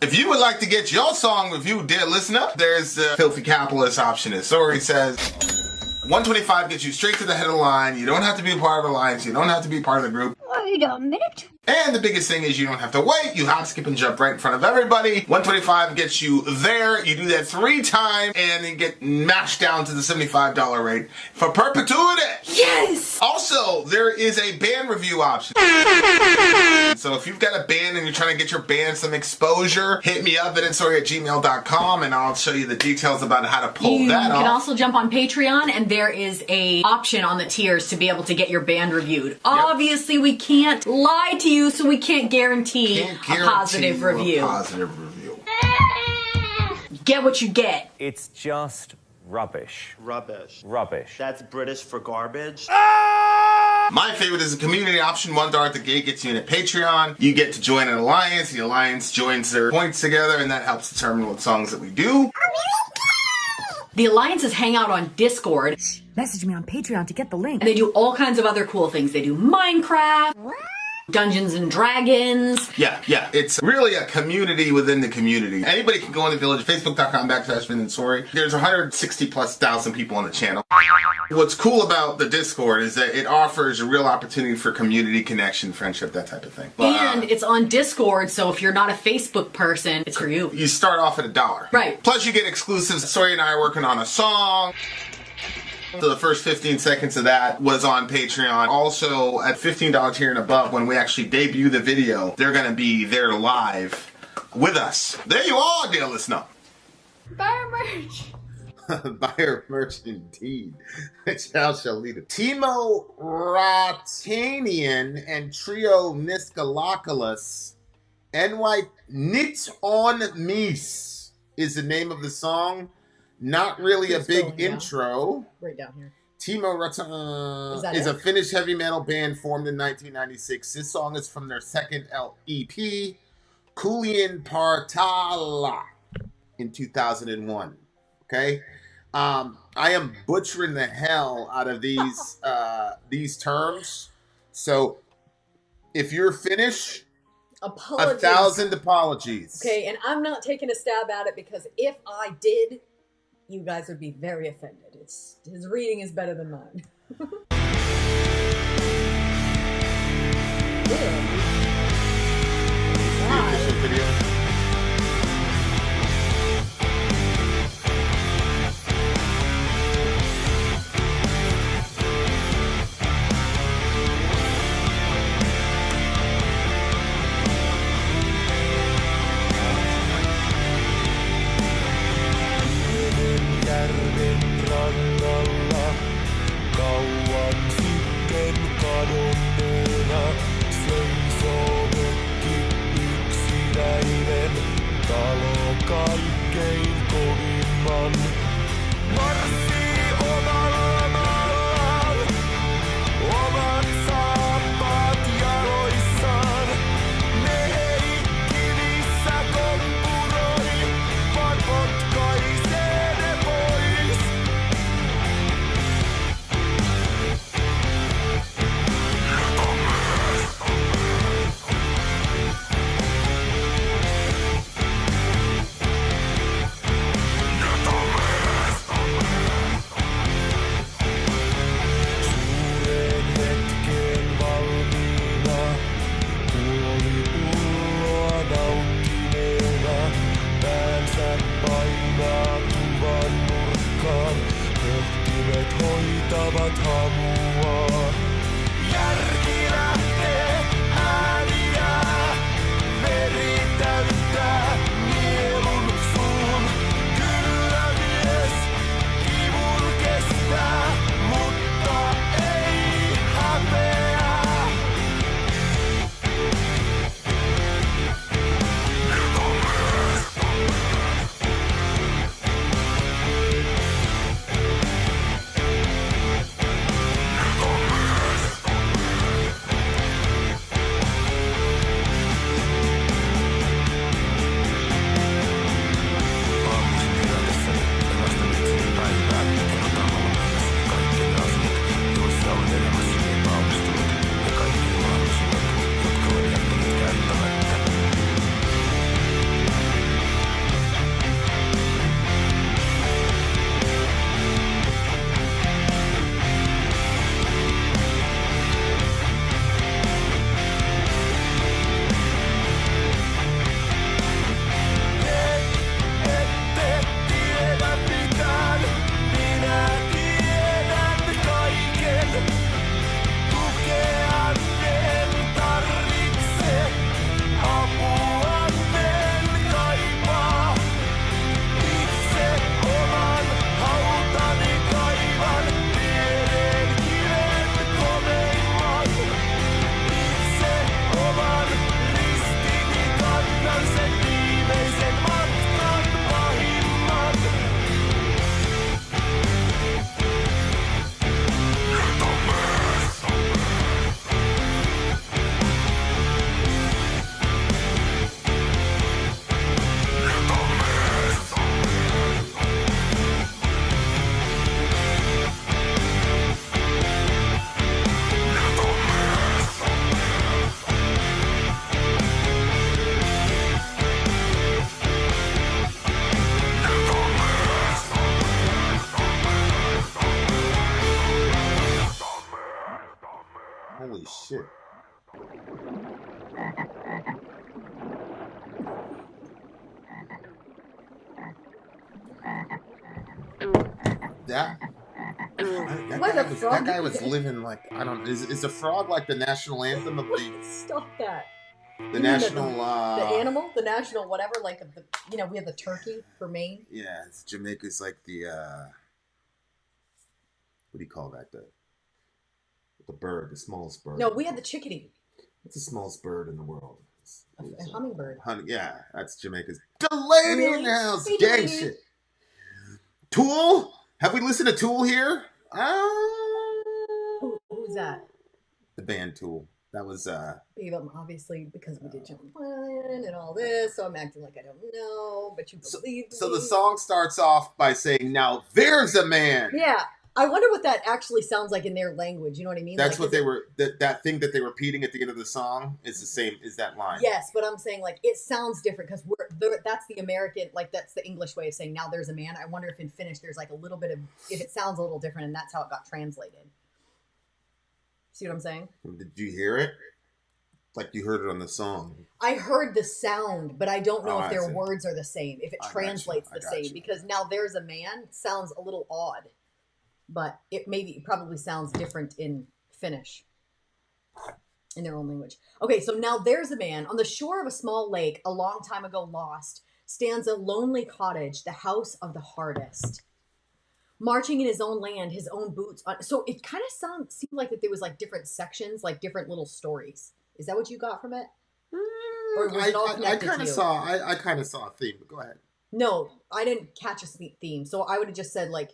If you would like to get your song reviewed, dear listener, there's the filthy capitalist option. As Sori says, $125 gets you straight to the head of the line. You don't have to be a part of the alliance. You don't have to be part of the group. Wait a minute. And the biggest thing is you don't have to wait. You hop, skip, and jump right in front of everybody. $125 gets you there. You do that 3 times and then get mashed down to the $75 rate for perpetuity. Yes! Also, there is a band review option. So if you've got a band and you're trying to get your band some exposure, hit me up at vinsori@gmail.com and I'll show you the details about how to pull that off. You can also jump on Patreon and there is a option on the tiers to be able to get your band reviewed. Yep. Obviously, we can't lie to you, so we can't guarantee a positive review. Get what you get. It's just rubbish. Rubbish. Rubbish. That's British for garbage. My favorite is a community option. $1 at the gate gets you in a Patreon. You get to join an alliance. The alliance joins their points together, and that helps determine what songs that we do. The alliances hang out on Discord. Message me on Patreon to get the link. And they do all kinds of other cool things. They do Minecraft, Dungeons and Dragons. Yeah. It's really a community within the community. Anybody can go in the village, facebook.com/Vin and Sori. There's 160,000+ people on the channel. What's cool about the Discord is that it offers a real opportunity for community connection, friendship, that type of thing. And it's on Discord, so if you're not a Facebook person, it's for you. You start off at $1. Right. Plus you get exclusives. Sori and I are working on a song. So the first 15 seconds of that was on Patreon. Also, at $15 tier and above, when we actually debut the video, they're going to be there live with us. There you are, dear listener. Buy our merch. Buy our merch indeed. Shall lead it. Timo, Rautiainen, and trio Niskalaukaus, NY Nit on Mies is the name of the song. Not really a big intro. Right down here. Timo is a Finnish heavy metal band formed in 1996. This song is from their second EP, Kulien Partala, in 2001. Okay? I am butchering the hell out of these terms. So if you're Finnish, Apologies. 1,000 apologies. Okay, and I'm not taking a stab at it because if I did, you guys would be very offended. His reading is better than mine. That guy was living like, I don't know. Is the frog like the national anthem of the... Stop that. The national... The animal? The national whatever, like, we have the turkey for Maine. Yeah, Jamaica's like the, what do you call that? The bird, the smallest bird. No, we had the chickadee. What's the smallest bird in the world? A hummingbird. Yeah, that's Jamaica's. Delaney in the house. Gang shit. Tool? Have we listened to Tool here? Who's that? The band Tool. That was Babe, obviously because we did John Lennon and all this, so I'm acting like I don't know, but you believe me. So the song starts off by saying, "Now there's a man." Yeah. I wonder what that actually sounds like in their language. You know what I mean? That's like, what they were. That thing that they were repeating at the end of the song is the same. Is that line? Yes, but I'm saying like it sounds different because that's the American, like that's the English way of saying "now there's a man." I wonder if in Finnish there's like a little bit of if it sounds a little different, and that's how it got translated. See what I'm saying? Did you hear it? Like you heard it on the song. I heard the sound, but I don't know if their words are the same. If it translates the same, because "now there's a man" sounds a little odd. But it probably sounds different in Finnish, in their own language. Okay, so now there's a man on the shore of a small lake, a long time ago lost, stands a lonely cottage, the house of the hardest. Marching in his own land, his own boots. So it kind of seemed like that there was like different sections, like different little stories. Is that what you got from it? Or was it all connected to you? I kind of saw a theme, but go ahead. No, I didn't catch a theme. So I would have just said like,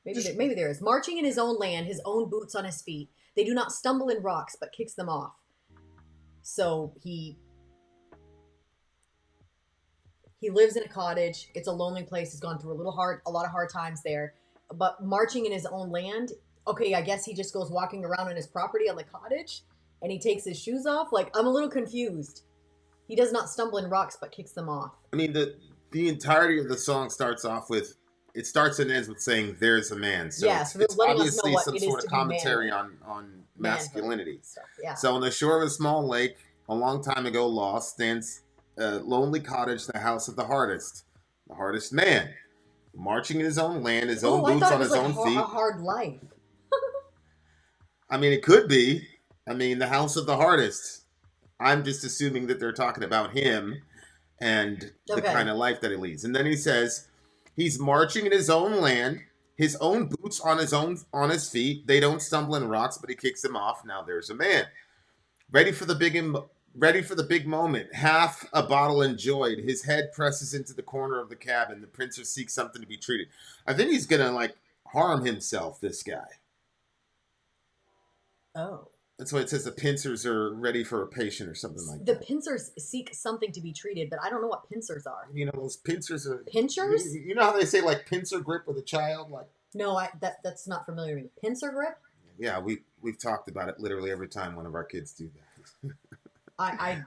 Maybe there is. Marching in his own land, his own boots on his feet. They do not stumble in rocks, but kicks them off. So he lives in a cottage. It's a lonely place. He's gone through a lot of hard times there. But marching in his own land, okay, I guess he just goes walking around on his property on the cottage, and he takes his shoes off. Like, I'm a little confused. He does not stumble in rocks, but kicks them off. I mean, the entirety of the song starts off with... It starts and ends with saying, "There's a man." So yeah, so it's obviously us know some sort of commentary on masculinity. Yeah. So on the shore of a small lake, a long time ago lost, stands a lonely cottage, the house of the hardest man, marching in his own land, his own boots on his own feet. A hard life. I mean, it could be. I mean, the house of the hardest. I'm just assuming that they're talking about him and the kind of life that he leads. And then he says... He's marching in his own land, his own boots on his feet. They don't stumble in rocks, but he kicks them off. Now there's a man. Ready for the big moment. Half a bottle enjoyed. His head presses into the corner of the cabin. The princer seeks something to be treated. I think he's gonna like harm himself, this guy. Oh. That's why it says the pincers are ready for a patient or something like that. The pincers seek something to be treated, but I don't know what pincers are. You know, those pincers are... Pinchers? You know how they say, like, pincer grip with a child? Like, no, that's not familiar to me. Pincer grip? Yeah, we've talked about it literally every time one of our kids do that. I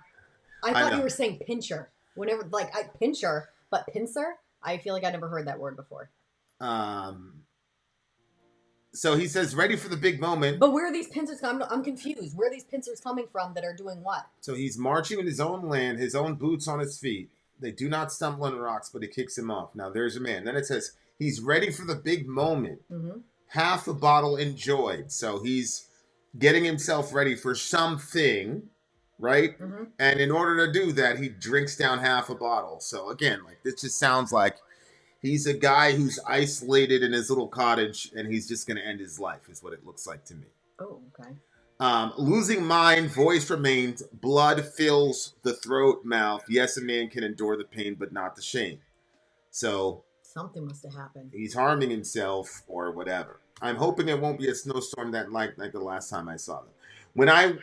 thought you were saying pincher. Whenever, like, pincher, but pincer? I feel like I never heard that word before. So he says, ready for the big moment. But where are these pincers coming? I'm confused. Where are these pincers coming from that are doing what? So he's marching in his own land, his own boots on his feet. They do not stumble in rocks, but he kicks him off. Now there's a man. Then it says, he's ready for the big moment. Mm-hmm. Half a bottle enjoyed. So he's getting himself ready for something, right? Mm-hmm. And in order to do that, he drinks down half a bottle. So again, like this just sounds like he's a guy who's isolated in his little cottage, and he's just going to end his life, is what it looks like to me. Oh, okay. Losing mind, voice remains, blood fills the throat, mouth. Yes, a man can endure the pain, but not the shame. So something must have happened. He's harming himself or whatever. I'm hoping it won't be a snowstorm that like the last time I saw them.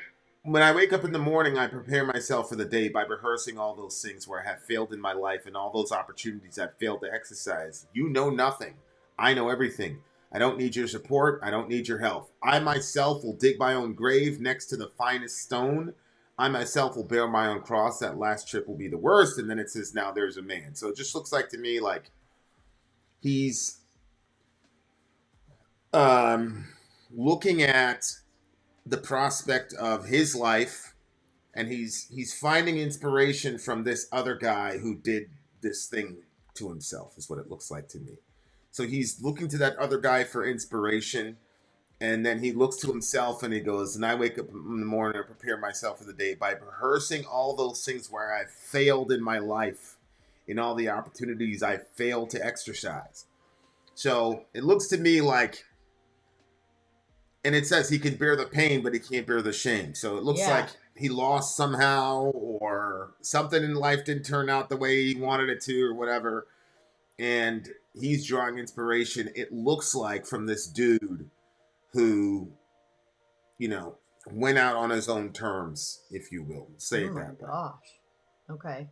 When I wake up in the morning, I prepare myself for the day by rehearsing all those things where I have failed in my life and all those opportunities I've failed to exercise. You know nothing. I know everything. I don't need your support. I don't need your help. I myself will dig my own grave next to the finest stone. I myself will bear my own cross. That last trip will be the worst. And then it says, now there's a man. So it just looks like to me like he's looking at the prospect of his life, and he's finding inspiration from this other guy who did this thing to himself, is what it looks like to me. So he's looking to that other guy for inspiration. And then he looks to himself and he goes, and I wake up in the morning and prepare myself for the day by rehearsing all those things where I failed in my life, in all the opportunities I failed to exercise. So it looks to me like, and it says he can bear the pain, but he can't bear the shame. So it looks like he lost somehow, or something in life didn't turn out the way he wanted it to, or whatever. And he's drawing inspiration, it looks like, from this dude who, you know, went out on his own terms, if you will. Say it that way. Oh my gosh. Okay.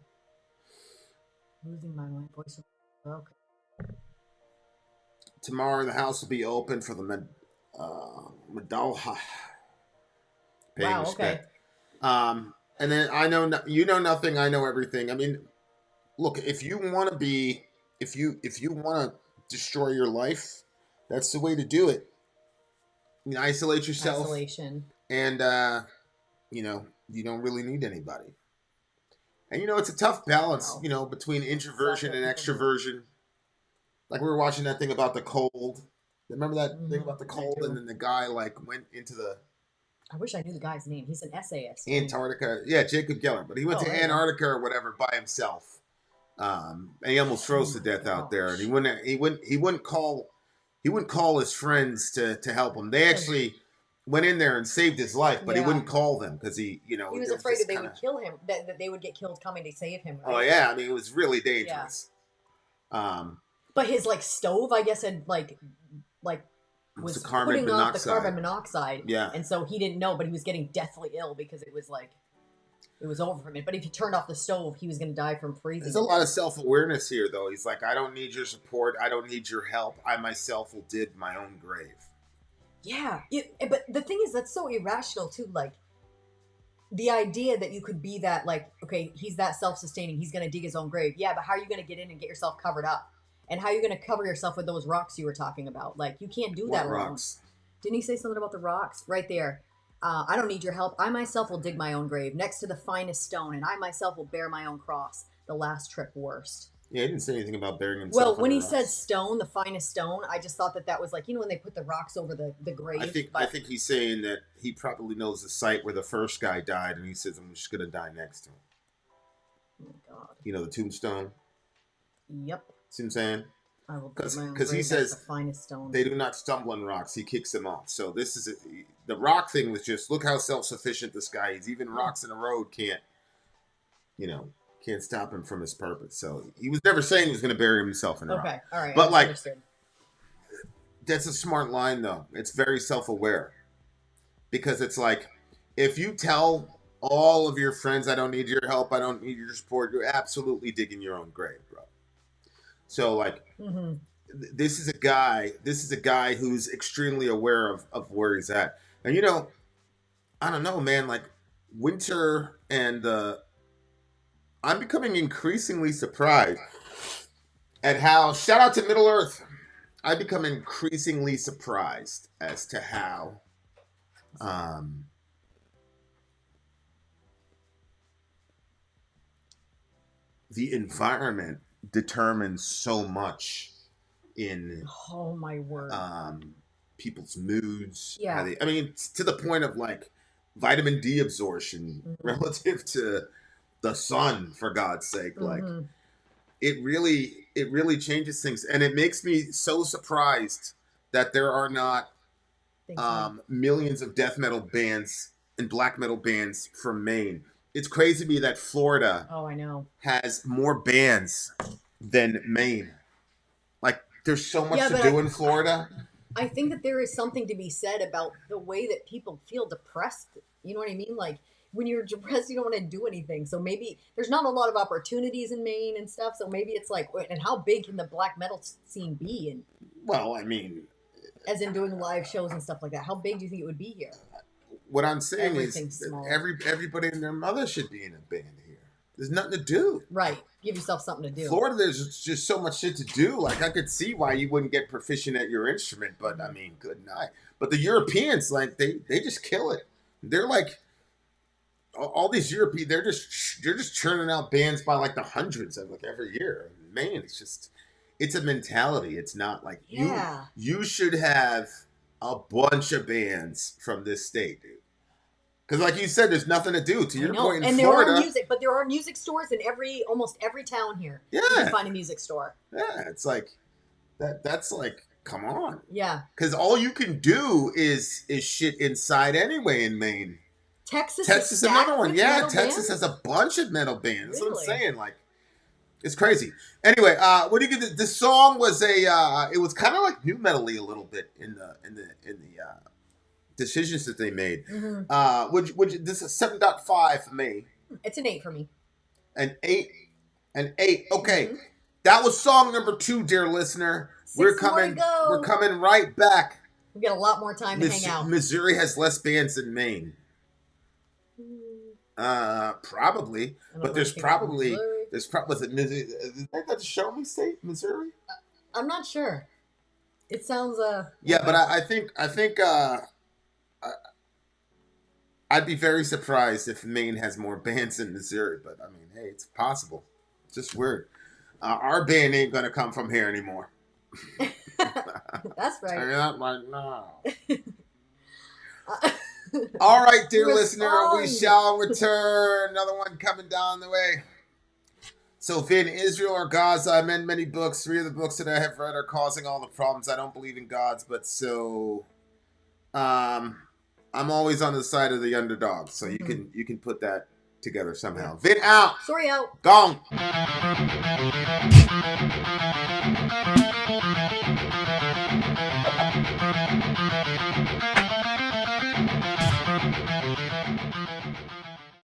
Losing my voice. Okay. Tomorrow the house will be open for the Madalha. Wow, okay. And then I know, you know nothing, I know everything. I mean, look, if you want to be, if you want to destroy your life, that's the way to do it. I mean, isolate yourself. Isolation. And, you know, you don't really need anybody. And, you know, it's a tough balance, you know, between introversion and extroversion. Like, we were watching that thing about the cold. Remember that thing about the cold? And then the guy, like, went into the... I wish I knew the guy's name. He's an essayist. Antarctica. Yeah, Jacob Geller. But he went to Antarctica or whatever by himself. And he almost froze to death out there. And he wouldn't call his friends to help him. They actually went in there and saved his life, but he wouldn't call them because he was afraid that they would kill him, that they would get killed coming to save him. Right? Oh yeah, I mean, it was really dangerous. Yeah. But his stove, I guess, had was putting off the carbon monoxide. Yeah. And so he didn't know, but he was getting deathly ill because it was it was over from it. But if he turned off the stove, he was going to die from freezing. There's a lot of self-awareness here, though. He's like, I don't need your support. I don't need your help. I myself will dig my own grave. Yeah. But the thing is, that's so irrational, too. Like, the idea that you could be that, okay, he's that self-sustaining. He's going to dig his own grave. Yeah, but how are you going to get in and get yourself covered up? And how are you going to cover yourself with those rocks you were talking about? Like, you can't do that alone. Rocks? Didn't he say something about the rocks? Right there. I don't need your help. I myself will dig my own grave next to the finest stone, and I myself will bear my own cross. The last trip worst. Yeah, he didn't say anything about burying himself. Well, when he said stone, the finest stone, I just thought that was when they put the rocks over the grave. I think he's saying that he probably knows the site where the first guy died, and he says, I'm just going to die next to him. Oh, my God. You know, the tombstone? Yep. See what I'm saying? Because he says the finest stone. They do not stumble on rocks. He kicks them off. So this is the rock thing was just, look how self-sufficient this guy is. Even rocks in the road can't stop him from his purpose. So he was never saying he was going to bury himself in a rock. Okay, all right. But that's a smart line, though. It's very self-aware. Because it's like, if you tell all of your friends, I don't need your help, I don't need your support, you're absolutely digging your own grave, bro. So, this is a guy who's extremely aware of where he's at. And, I don't know, man, winter and I'm becoming increasingly surprised at how, shout out to Middle Earth, I become increasingly surprised as to how the environment determines so much in my word people's moods. Yeah. To the point of vitamin D absorption relative to the sun, for God's sake. It really changes things, and it makes me so surprised that there are not millions of death metal bands and black metal bands from Maine. It's crazy to me that Florida I know has more bands than Maine. There's so much to do in Florida. I think that there is something to be said about the way that people feel depressed. You know what I mean? When you're depressed, you don't want to do anything. So maybe there's not a lot of opportunities in Maine and stuff. So maybe it's and how big can the black metal scene be? And as in doing live shows and stuff like that. How big do you think it would be here? What I'm saying is everybody and their mother should be in a band here. There's nothing to do. Right. Give yourself something to do. Florida, there's just so much shit to do. I could see why you wouldn't get proficient at your instrument, but good night. But the Europeans, they just kill it. They're all these Europeans, they're just churning out bands by the hundreds of every year. Man, it's a mentality. It's not like Yeah. you should have a bunch of bands from this state, dude. Because like you said, there's nothing to do. To your point, in Florida, there are music stores in almost every town here. Yeah, you can find a music store. Yeah, it's like that's like, come on. Yeah, because all you can do is shit inside anyway in Maine. Texas is another one. Yeah, Texas has a bunch of metal bands. That's what I'm saying. Like, it's crazy. Anyway, what do you get? The song was it was kind of like new metal-y a little bit in the decisions that they made. Mm-hmm. Which this is 7.5 for me. It's an 8 for me. An 8. Okay, Mm-hmm. that was song number 2, dear listener. 6 We're more to go. We're coming right back. We got a lot more time to hang out. Missouri has less bands than Maine. Probably, but there's probably was it Missouri? Is that the Show Me State, Missouri? I'm not sure. It sounds yeah, but I think I'd be very surprised if Maine has more bands than Missouri. But I mean, hey, it's possible. It's just weird. Our band ain't gonna come from here anymore. That's right. Turn it up right now. All right, dear listener, we shall return. Another one coming down the way. So, Vin, Israel or Gaza? I meant many books. 3 of the books that I have read are causing all the problems. I don't believe in gods, but so, I'm always on the side of the underdog. So you can put that together somehow. Vin out. Sorry out. Gone.